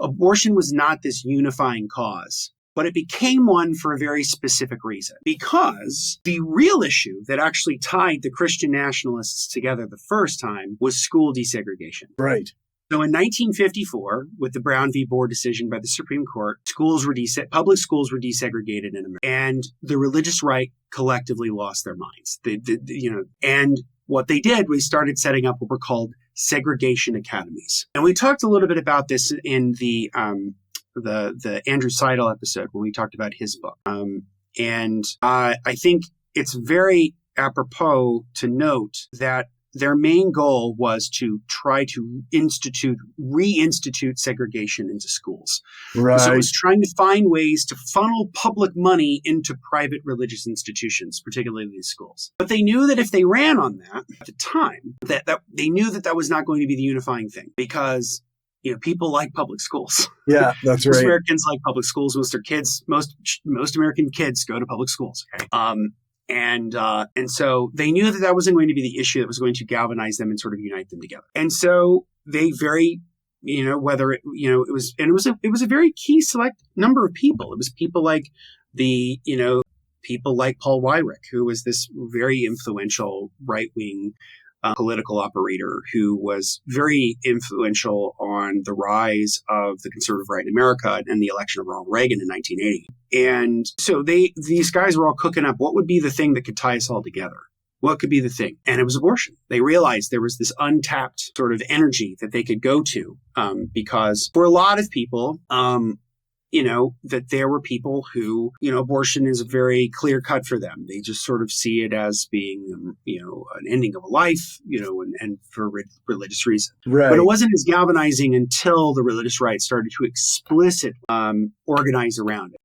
abortion was not this unifying cause. But it became one for a very specific reason, because the real issue that actually tied the Christian nationalists together the first time was school desegregation. Right. So in 1954, with the Brown v. Board decision by the Supreme Court, public schools were desegregated in America, and the religious right collectively lost their minds. And what they did was started setting up what were called segregation academies. And we talked a little bit about this in the Andrew Seidel episode when we talked about his book. I think it's very apropos to note that their main goal was to try to reinstitute segregation into schools. Right. So it was trying to find ways to funnel public money into private religious institutions, particularly these schools. But they knew that if they ran on that at the time, that they knew that was not going to be the unifying thing, because people like public schools. Yeah, that's right. Most Americans like public schools. Most American kids go to public schools. Okay. And so they knew that wasn't going to be the issue that was going to galvanize them and sort of unite them together. And so they it was a very key select number of people. It was people like people like Paul Weyrich, who was this very influential right-wing political operator who was very influential on the rise of the conservative right in America and the election of Ronald Reagan in 1980. And so these guys were all cooking up what would be the thing that could tie us all together. What could be the thing? And it was abortion. They realized there was this untapped sort of energy that they could go to because for a lot of people, that there were people who, abortion is very clear cut for them. They just sort of see it as being, an ending of a life, and for religious reasons. Right. But it wasn't as galvanizing until the religious right started to explicitly organize around it.